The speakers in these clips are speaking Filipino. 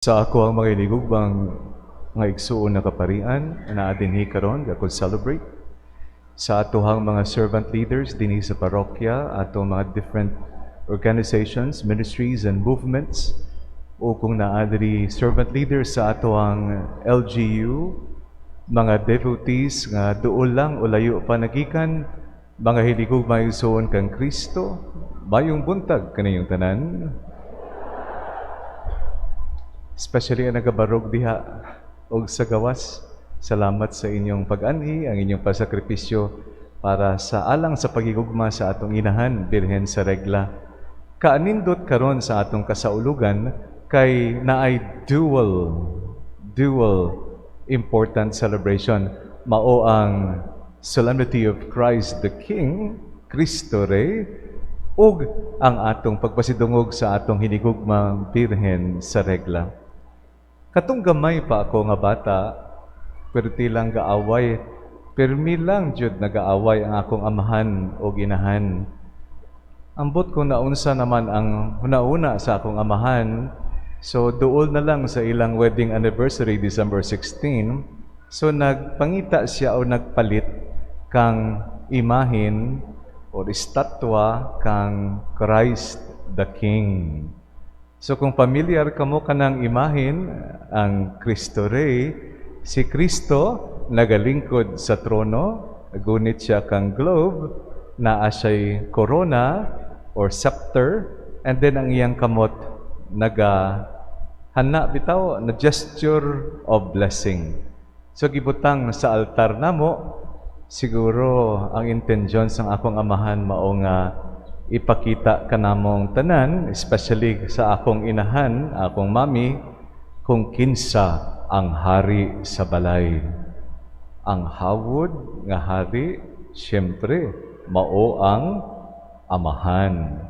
Sa ako ang mga inigugbang mga igsuon na kaparian na dinhi karon ako celebrate sa atohang mga servant leaders dinhi sa parokya ato mga different organizations, ministries and movements o kung naadri servant leaders sa atohang LGU, mga devotees nga duol lang o layo pa nagikan, mga hinigugma igsuon kang Kristo, mayong buntag kaniyong tanan. Especially ang nagabarog diha og sa gawas. Salamat sa inyong pag-anhi, ang inyong pasakripisyo para sa alang sa pagigugma sa atong Inahan, Birhen sa Regla. Kaanindot karon sa atong kasaulugan kay naay dual important celebration. Mao ang Solemnity of Christ the King, Cristo Rey, ug ang atong pagpasidungog sa atong hinigugmang Birhen sa Regla. Katong gamay pa ako nga bata, pero tilang gaaway, permi lang jud nagaaway ang akong amahan o ginahan. Ambot ko naunsa naman ang hunauna sa akong amahan, so duol na lang sa ilang wedding anniversary, December 16, so nagpangita siya o nagpalit kang imahin o estatwa kang Christ the King. So kung familiar kamo kanang imahin ang Cristo Rey, si Kristo nagalingkod sa trono, gunit siya kang globe, naa siya'y corona or scepter, and then ang iyang kamot hana bitaw na gesture of blessing. So gibutang sa altar namo, siguro ang intensyon sang akong amahan mao nga ipakita kanamong tanan, especially sa akong inahan, akong mami, kung kinsa ang hari sa balay. Ang hawod nga hari, siyempre, mao ang amahan.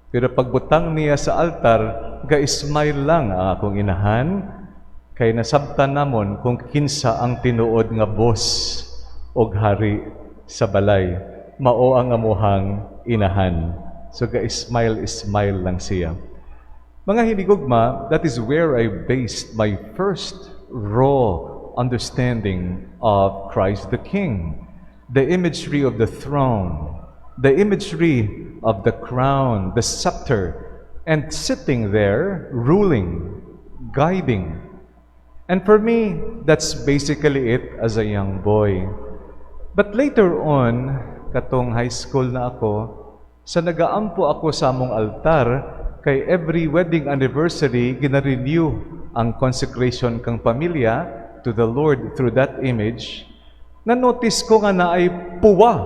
Pero pagbutang niya sa altar, ga-smile lang ang akong inahan, kay nasabtan namon kung kinsa ang tinuod nga boss og hari sa balay. Mao ang amuhang inahan. So ga-smile lang siya. Mga hinigugma, that is where I based my first raw understanding of Christ the King. The imagery of the throne, the imagery of the crown, the scepter, and sitting there, ruling, guiding. And for me, that's basically it as a young boy. But later on, katong high school na ako, sa nagaampo ako sa among altar, kay every wedding anniversary, gina-renew ang consecration kang pamilya to the Lord through that image, na-notice ko nga naay puwa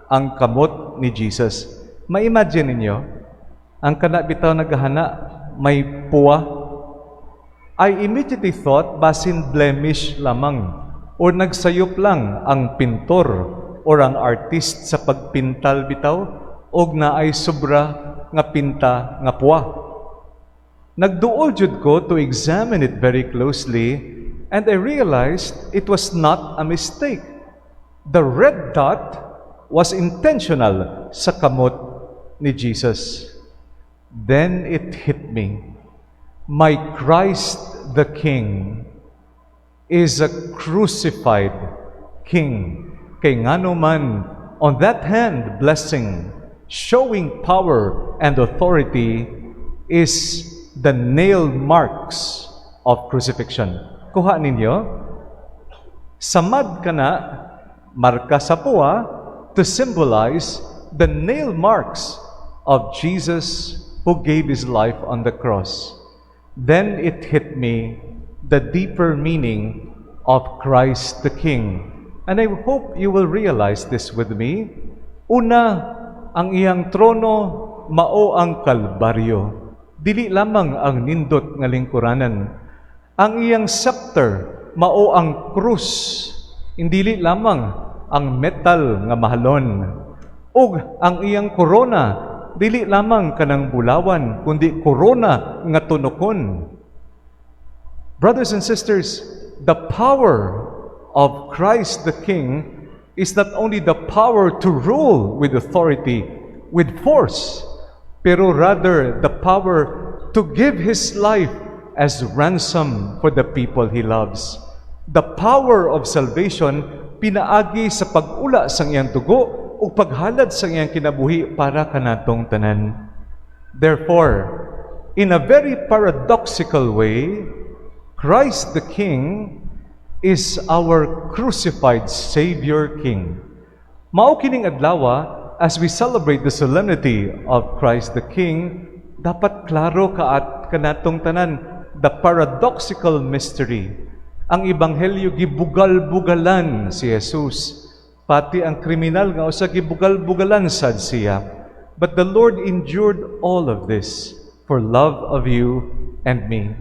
ang kamot ni Jesus. Ma-imagine ninyo, ang kanabitaw naghahana, may puwa. I immediately thought, basin blemish lamang, o nagsayop lang ang pintor or ang artist sa pagpintal bitaw, og na ay sobra nga pinta nga puwa. Nagduol jud ko to examine it very closely, and I realized it was not a mistake. The red dot was intentional sa kamot ni Jesus. Then it hit me. My Christ the King is a crucified King. Kay ngano man, on that hand, blessing, showing power and authority, is the nail marks of crucifixion. Kuha ninyo, samad ka na, marka sa puwa, to symbolize the nail marks of Jesus who gave His life on the cross. Then it hit me, the deeper meaning of Christ the King. And I hope you will realize this with me. Una, ang iyang trono, mao ang Kalbaryo. Dili lamang ang nindot nga lingkuranan. Ang iyang scepter, mao ang krus. Dili lamang ang metal nga mahalon. Ug ang iyang korona, dili lamang kanang bulawan, kundi korona nga tunokon. Brothers and sisters, the power of Christ the King is not only the power to rule with authority, with force, pero rather the power to give His life as ransom for the people He loves. The power of salvation pinaagi sa pag-ula sang iyang dugo o paghalad sang iyang kinabuhi para kanatong tanan. Therefore, in a very paradoxical way, Christ the King is our crucified Savior King. Mao kining adlaw, as we celebrate the solemnity of Christ the King, dapat klaro kaat kanatong tanan the paradoxical mystery. Ang ebanghelyo gibugal-bugalan si Jesus, pati ang kriminal nga usa gibugal-bugalan sad siya. But the Lord endured all of this for love of you and me.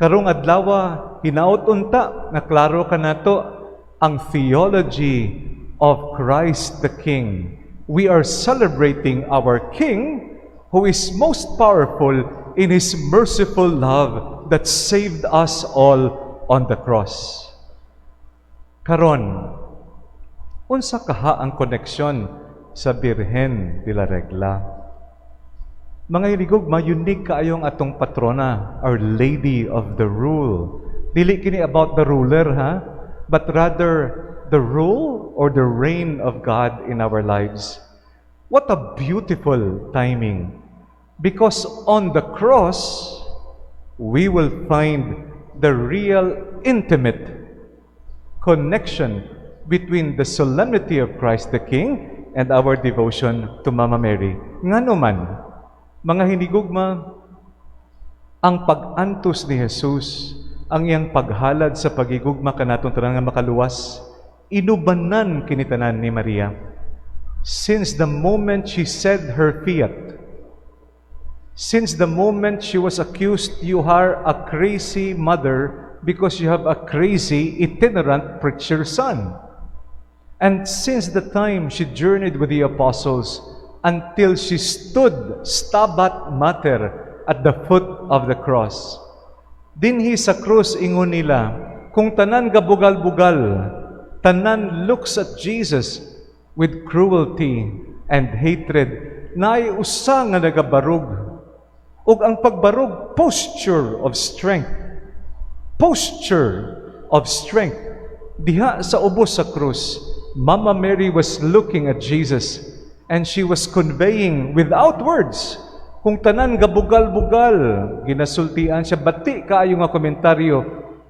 Karong adlaw, hinaot unta na klaro kanato ang theology of Christ the King. We are celebrating our King who is most powerful in His merciful love that saved us all on the cross. Karon, unsa kaha ang koneksyon sa Birhen de la Regla? Mga hinigugma, unique kaayong atong patrona, Our Lady of the Rule. Dili kini about the ruler, but rather the rule or the reign of God in our lives. What a beautiful timing. Because on the cross, we will find the real intimate connection between the solemnity of Christ the King and our devotion to Mama Mary. Ngano man, mga hinigugma, ang pag-antos ni Jesus, ang iyang paghalad sa pagigugma kanatong tanan nga makaluwas, inubanan kinitanan ni Maria. Since the moment she said her fiat, since the moment she was accused, you are a crazy mother because you have a crazy itinerant preacher son. And since the time she journeyed with the apostles until she stood Stabat Mater at the foot of the cross, dinhi sa krus ingon nila, kung tanan gabugal-bugal, tanan looks at Jesus with cruelty and hatred, naay usa nga nagabarug. Ug ang pagbarug, posture of strength. Posture of strength. Diha sa ubos sa krus, Mama Mary was looking at Jesus and she was conveying without words, kung tanan gabugal-bugal, ginasultian siya, bati kaayo nga komentaryo,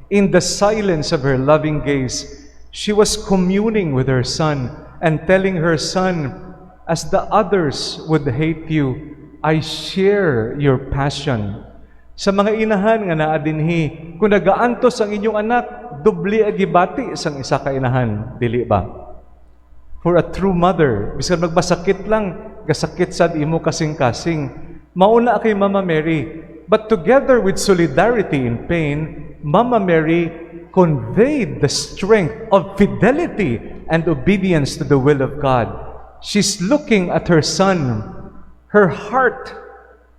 in the silence of her loving gaze, she was communing with her son and telling her son, as the others would hate you, I share your passion. Sa mga inahan nga naa dinhi, kung nagaantos ang inyong anak, dubli agibati sang isa ka inahan, dili ba? For a true mother, bisan magbasakit lang, gasakit sad imo kasing-kasing, mauna kay Mama Mary. But together with solidarity in pain, Mama Mary conveyed the strength of fidelity and obedience to the will of God. She's looking at her son, her heart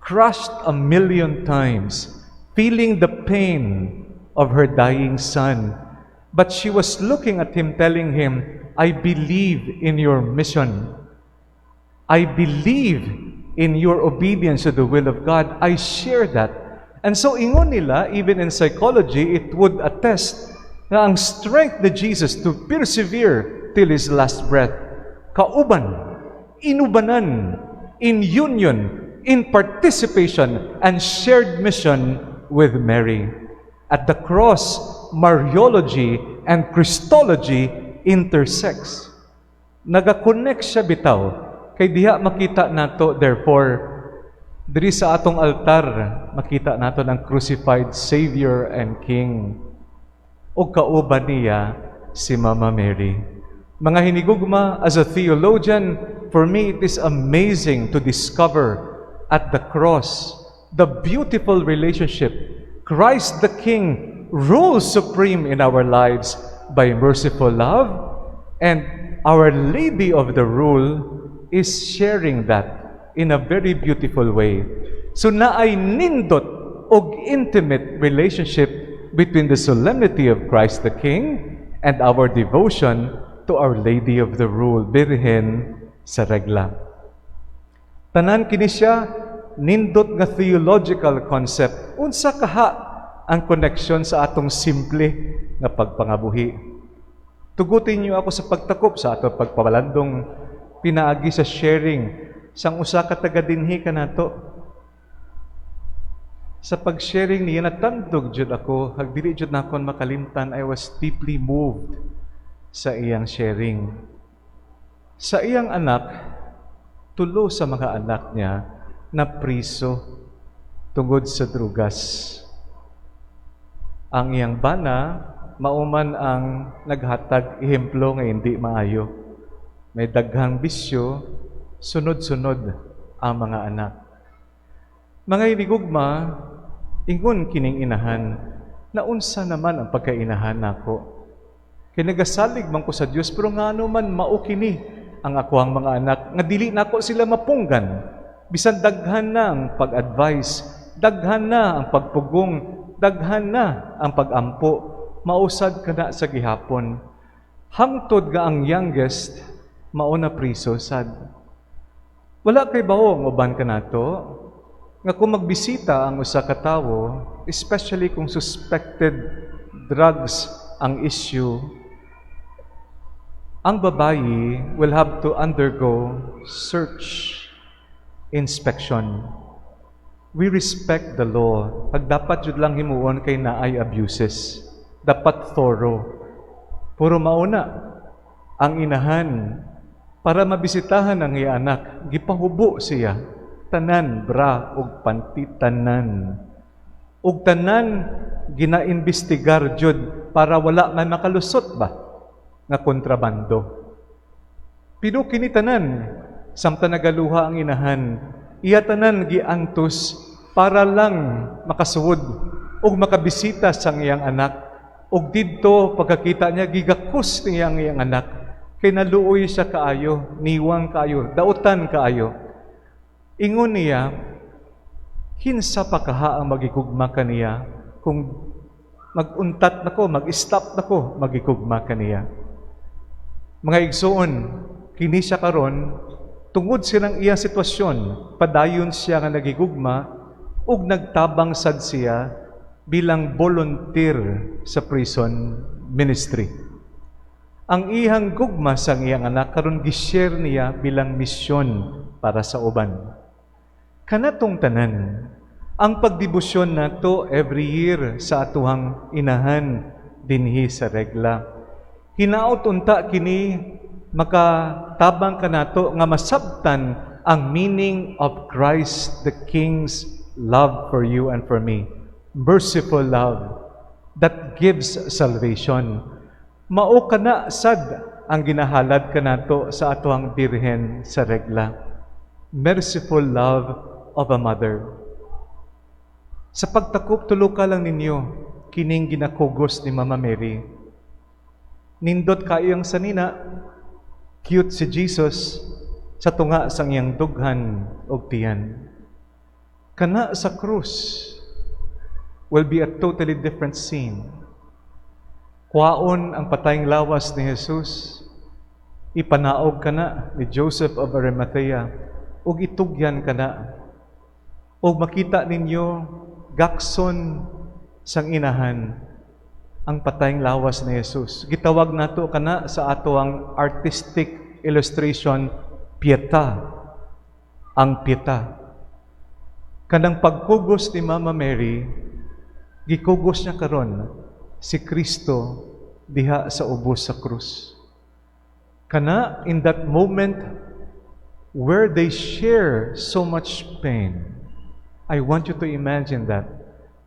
crushed 1,000,000 times, feeling the pain of her dying son. But she was looking at him, telling him, I believe in your mission. I believe in your obedience to the will of God. I share that. And so ingon nila, even in psychology, it would attest na ang strength ni Jesus to persevere till His last breath, kauban, inubanan, in union, in participation, and shared mission with Mary. At the cross, Mariology and Christology intersects. Nagakonect siya bitaw, kay diha makita nato, therefore, diri sa atong altar, makita nato ng crucified Savior and King. O kauban niya, si Mama Mary. Mga hinigugma, as a theologian, for me it is amazing to discover at the cross the beautiful relationship. Christ the King rules supreme in our lives by merciful love, and Our Lady of the Rule is sharing that in a very beautiful way. So naay nindot og intimate relationship between the solemnity of Christ the King and our devotion to Our Lady of the Rule, Birhen sa Regla. Tanan kini siya nindot nga theological concept. Unsa kaha ang koneksyon sa atong simple nga pagpangabuhi. Tugutin niyo ako sa pagtakop sa atong pagpawalandong pinaagi sa sharing sang usa ka taga dinhi kanato. Sa pag-sharing niya natandog jud ako, hagdili jud nakon makalimtan. I was deeply moved sa iyang sharing. Sa iyang anak, tulo sa mga anak niya na priso tungod sa drugas. Ang iyang bana, mauman ang naghatag ehemplo nga hindi maayo. May daghang bisyo, sunod-sunod ang mga anak. Mga inigugma, ingon kining inahan, naunsa naman ang pagkainahan nako. Kinagasalig man ko sa Dios, pero ngano man mao kini ang akoang mga anak, nga dili nako sila mapunggan. Bisan daghan na ang pag-advise, daghan na ang pagpugong, daghan na ang pag-ampo, mausad ka na sa gihapon. Hangtod nga ang youngest, mauna priso sad. Wala kay bawo ang uban ka nato, nga kung magbisita ang usa ka tawo, especially kung suspected drugs ang issue, ang babayi will have to undergo search, inspection. We respect the law. Pag dapat jud lang himuon kay naay abuses. Dapat thorough. Puro mauna ang inahan para mabisitahan ang iya anak, gipahubo siya tanan bra ug panty tanan. Ug tanan ginaimbestigar jud para wala nga makalusot ba nga kontrabando. Pino kini tanan samtang nagaluha ang inahan, iya tanan giantos para lang makasuod ug makabisita sang iyang anak. Ug didto pagkakita niya gigakos niya ang iyang anak. Kay naluoy siya kaayo, niwang kaayo, dautan kaayo. Ingon niya, kinsa pa kaha ang magikugma kaniya kung maguntat nako, mag-stop nako, magikugma kaniya. Mga igsoon, kini siya karon tungod silang iyang sitwasyon, padayon siya nga nagigugma ug nagtabang sad siya bilang volunteer sa prison ministry. Ang iyang gugma sang iyang anak karon gi-share niya bilang misyon para sa uban. Kanatong tanan, ang pagdebosyon nato every year sa atuhang inahan dinhi sa Regla. Hinaot unta kini makatabang kanato nga masabtan ang meaning of Christ the King's love for you and for me. Merciful love that gives salvation. Mao kana sad ang ginahalad kanato sa atuang Birhen sa Regla. Merciful love of a mother. Sa pagtakop tulo ka lang ninyo kining ginakugos ni Mama Mary. Nindot kayo ang sanina, cute si Jesus sa tunga sang iyang dughan og tiyan. Kana sa krus will be a totally different scene. Kwaon ang patayng lawas ni Jesus, ipanaog kana ni Joseph of Arimathea, ug itugyan kana, ug makita ninyo gakson sang inahan ang patayng lawas ni Jesus. Gitawag nato kana sa ato ang artistic illustration, pieta, ang pieta. Kanang pagkugos ni Mama Mary, gikugos niya karon si Kristo diha sa ubos sa krus. Kana in that moment where they share so much pain, I want you to imagine that.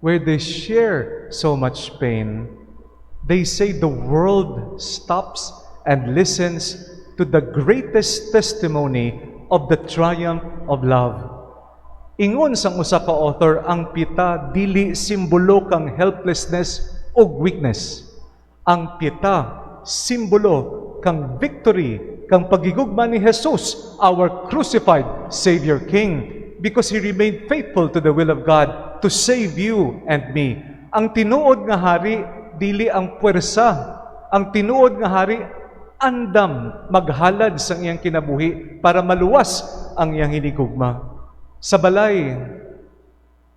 Where they share so much pain, they say the world stops and listens to the greatest testimony of the triumph of love. Ingon sang usa ka author, ang pita dili simbolo kang helplessness o weakness. Ang pita simbolo kang victory, kang pagigugma ni Jesus, our crucified Savior King, because He remained faithful to the will of God to save you and me. Ang tinuod nga hari dili ang puwersa. Ang tinuod nga hari andam maghalad sa iyang kinabuhi para maluwas ang iyang hinigugma. Sa balay,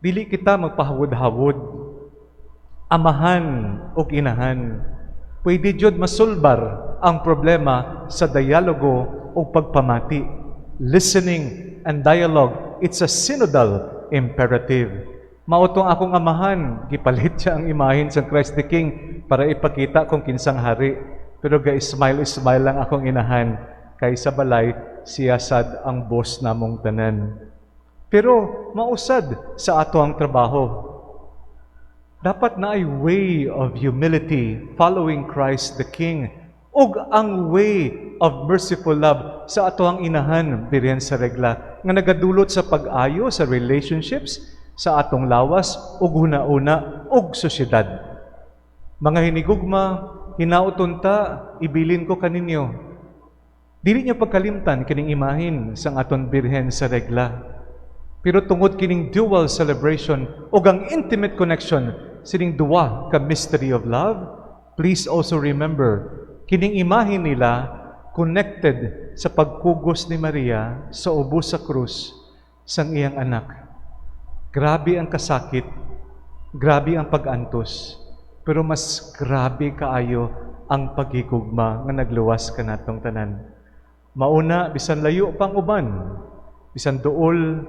dili kita magpahawod-hawod. amahan ug inahan. Pwede jud masulbar ang problema sa dialogo o pagpamati. Listening and dialogue, it's a synodal imperative. Mautong akong amahan, gipalit siya ang imahin sa Christ the King para ipakita kung kinsang hari. Pero smile lang akong inahan, kay sa balay, siya sad ang boss namong tanan. Pero mausad sa ato ang trabaho. Dapat na ay way of humility following Christ the King ug ang way of merciful love sa ato ang inahan, Birhen sa Regla, nga nagadulot sa pag-ayo sa relationships sa atong lawas ug huna-una ug sosyedad. Mga hinigugma, hinauton ta, ibilin ko kaninyo. Dili niyo pagkalimtan kining imahin sang aton Birhen sa Regla. Pero tungod kining dual celebration ug ang intimate connection sining duwa ka mystery of love, please also remember, kining imahin nila connected sa pagkugos ni Maria sa ubos sa krus sang iyang anak. Grabe ang kasakit, grabe ang pag-antos, pero mas grabe kaayo ang paghigugma nga nagluwas kanatong tanan. Mauna, bisan layo pang uban, bisan duol,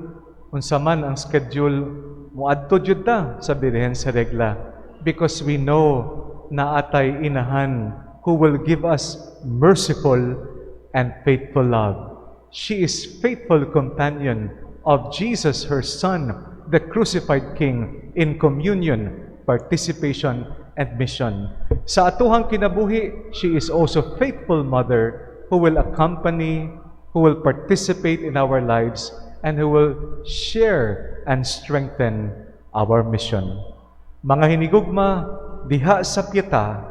unsa man ang schedule, muadto jud ta sa Birhen sa Regla because we know na atay inahan who will give us merciful and faithful love. She is faithful companion of Jesus, her Son, the crucified King, in communion, participation, and mission. Sa atuhang kinabuhi, she is also faithful mother who will accompany, who will participate in our lives, and who will share and strengthen our mission. Mga hinigugma, diha sa Pieta,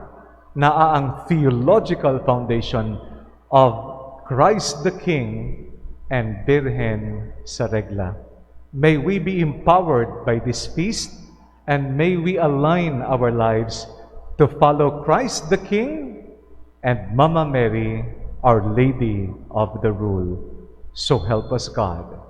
naa ang theological foundation of Christ the King and Birhen sa Regla. May we be empowered by this feast, and may we align our lives to follow Christ the King and Mama Mary, Our Lady of the Rule. So help us God.